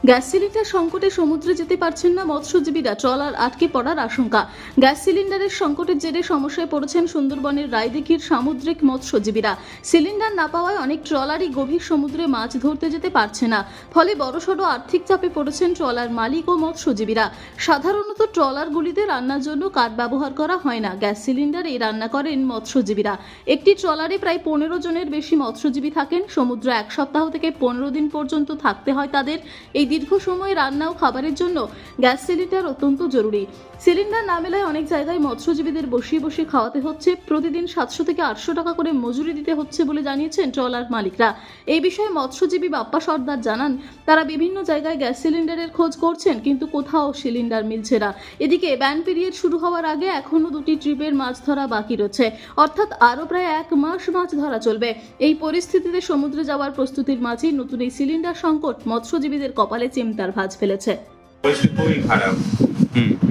Gas cylinder সংকটে সমুদ্রে যেতে পারছেন না মৎস্যজীবীরা, ট্রলার আটকে পড়ার আশঙ্কা। গ্যাস সিলিন্ডারের সংকটের জেরে সমস্যায় পড়েছেন সুন্দরবনের রায়দিঘির সামুদ্রিক মৎস্যজীবীরা। সিলিন্ডার না পাওয়ায় অনেক ট্রলারই গভীর সমুদ্রে মাছ ধরতে যেতে পারছে না। ফলে বড়সড় আর্থিক চাপে পড়েছেন ট্রলার মালিক ও মৎস্যজীবীরা। সাধারণত ট্রলারগুলিতে রান্নার জন্য কাঠ ব্যবহার করা হয় না, গ্যাস সিলিন্ডারে রান্না করেন মৎস্যজীবীরা। একটি ট্রলারে প্রায় 15 জনের বেশি মৎস্যজীবী থাকেন। সমুদ্রে 1 সপ্তাহ থেকে 15 দিন পর্যন্ত থাকতে হয় তাদের। এই দীর্ঘ সময় রান্না ও খাবারের জন্য গ্যাস সিলিন্ডার অত্যন্ত জরুরি। সিলিন্ডার না মেলায় অনেক জায়গায় মৎস্যজীবীদের বসিয়ে বসিয়ে খাওয়াতে হচ্ছে। প্রতিদিন 700 থেকে 800 টাকা করে মজুরি দিতে হচ্ছে বলে জানিয়েছেন ট্রলার মালিকরা। এই বিষয়ে মৎস্যজীবী বাপ্পা সর্দার জানান, তারা বিভিন্ন জায়গায় গ্যাস সিলিন্ডারের খোঁজ করছেন, কিন্তু কোথাও সিলিন্ডার মিলছে না। এদিকে ব্যান পিরিয়ড শুরু হওয়ার আগে এখনও 2টি ট্রিপের মাছ ধরা বাকি রয়েছে, অর্থাৎ আরও প্রায় 1 মাস মাছ ধরা চলবে। এই পরিস্থিতিতে সমুদ্রে যাওয়ার প্রস্তুতির মাঝেই নতুন এই সিলিন্ডার সংকট মৎস্যজীবীদের কপালে চিন্তার ভাঁজ ফেলেছে। পরিস্থিতি খুবই খারাপ।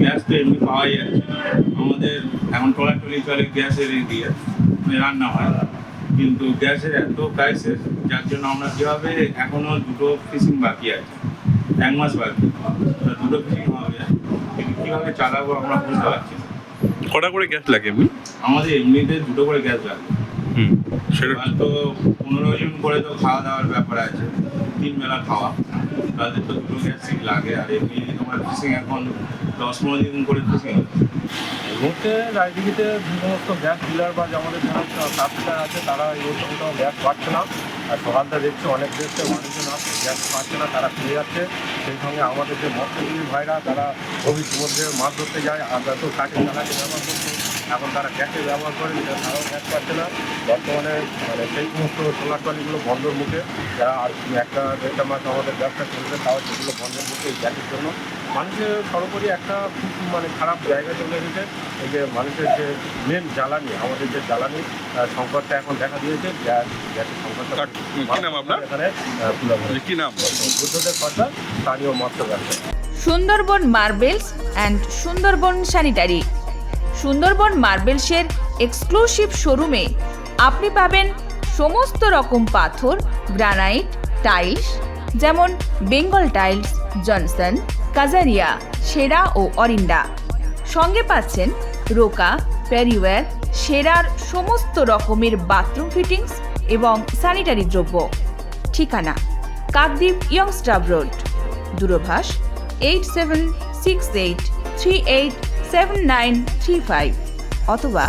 গ্যাস তো এমনি পাওয়াই যাচ্ছে না। আমাদের এখন ট্রলি চলে গ্যাসের দিয়ে রান্না হয়, কিন্তু গ্যাসের এত ক্রাইসিস, যার জন্য আমরা কীভাবে এখনও 2টো ফিশিং বাকি আছে, 1 মাস বাকি, 2টো ফিশিং হবে, কিন্তু কীভাবে চালাবো আমরা বুঝতে পারছি না। কটা করে গ্যাস লাগে এমনি? আমাদের এমনিতে 2টো করে গ্যাস লাগে। সেটা তো 15 জন করে তো খাওয়া দাওয়ার ব্যাপার আছে, 3 বেলা খাওয়া, তাদের তো 2টো গ্যাস লাগে। আর এমনি তোমার ফিশিং এখন 10-15 দিন করে ফিশিং হচ্ছে। এই মুহূর্তে রায়দিঘিতে যে সমস্ত গ্যাস ডিলার বা আমাদের যারা সাবসিডার আছে তারা এই সমস্ত গ্যাস পাচ্ছে না। আর সকালটা দেখছে অনেক দেশে মানুষজন আসছে, গ্যাস পাচ্ছে না, তারা ফিরে যাচ্ছে। সেই সঙ্গে আমাদের যে মৎস্যজীবী ভাইরা তারা গভীর সমুদ্রে মাছ ধরতে যায়, আর যত কাঠের জ্বালানি ব্যবহার করছে, এখন তারা গ্যাসের ব্যবহার করে, তারাও গ্যাস পাচ্ছে না। বর্তমানে সেই সমস্ত সোলার ট্রলিগুলো বন্ধর মুখে, যারা আর 1-1.5 মাস আমাদের ব্যবসা চলবে, তাও সেগুলো বন্ধের মুখে এই গ্যাসের জন্য মানুষের সর্বোপরি একটা খুব খারাপ জায়গা চলে এসেছে। এই যে মানুষের যে মেন জ্বালানি, আমাদের যে জ্বালানি সংকটটা এখন দেখা দিয়েছে, গ্যাসের সংকটটা এখানে কি নাম? বুদ্ধদেব সরকার, স্থানীয় মৎস্য ব্যবসা। Sundarban marbles and Sundarban sanitary. Sundarban মার্বেলসের এক্সক্লুসিভ শোরুমে আপনি পাবেন সমস্ত রকম পাথর, গ্রানাইট, টাইলস, যেমন বেঙ্গল টাইলস, জনসন, কাজারিয়া, সেরা ও অরিন্ডা। সঙ্গে পাচ্ছেন রোকা, প্যারিওয়্যার, সেরার সমস্ত রকমের বাথরুম ফিটিংস এবং স্যানিটারি দ্রব্য। ঠিকানা: কাকদ্বীপ ইয়ংস্টার রোড, দূরভাষ 8768387935 অথবা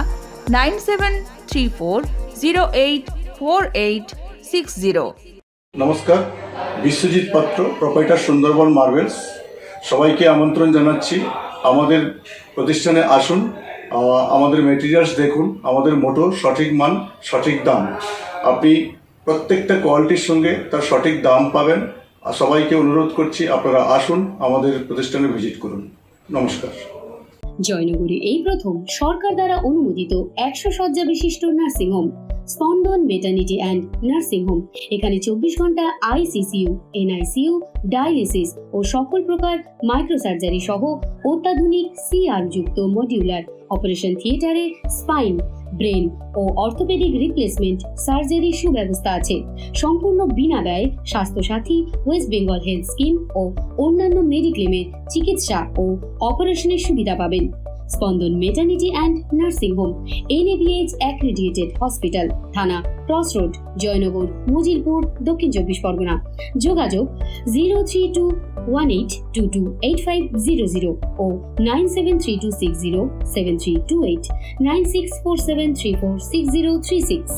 9734084860। নমস্কার, বিশ্বজিৎ পাত্র, প্রোপাইটার সুন্দরবন মার্বেলস। সবাইকে আমন্ত্রণ জানাচ্ছি, আমাদের প্রতিষ্ঠানে আসুন, আমাদের মেটেরিয়ালস দেখুন, আমাদের মোটো সঠিক মান, সঠিক দাম। আপনি প্রত্যেকটা কোয়ালিটির সঙ্গে তার সঠিক দাম পাবেন। সবাইকে অনুরোধ করছি, আপনারা আসুন, আমাদের প্রতিষ্ঠানে ভিজিট করুন। নমস্কার। জয়নগরে এই প্রথম সরকার দ্বারা অনুমোদিত 100 শয্যা বিশিষ্ট নার্সিংহোম স্পন্দন মেটার্নিটি অ্যান্ড নার্সিং হোম। এখানে 24 ঘন্টা ICCU, NICU, ডায়ালিসিস ও সকল প্রকার মাইক্রোসার্জারি সহ অত্যাধুনিক CR যুক্ত মডিউলার অপারেশন থিয়েটারে স্পাইন, ব্রেন ও অর্থোপেডিক রিপ্লেসমেন্ট সার্জারির সুব্যবস্থা আছে। সম্পূর্ণ বিনা ব্যয় Swasthya Sathi, West Bengal health scheme ও অন্যান্য মেডিক্লেমের চিকিৎসা ও অপারেশনের সুবিধা পাবেন। Spandan maternity and nursing home, NABH accredited hospital, Thana cross road, Joynagar, Majilpur, Dakshin 24 Pargana. যোগাযোগ 03218228500 ও 9732607328, 9647346036।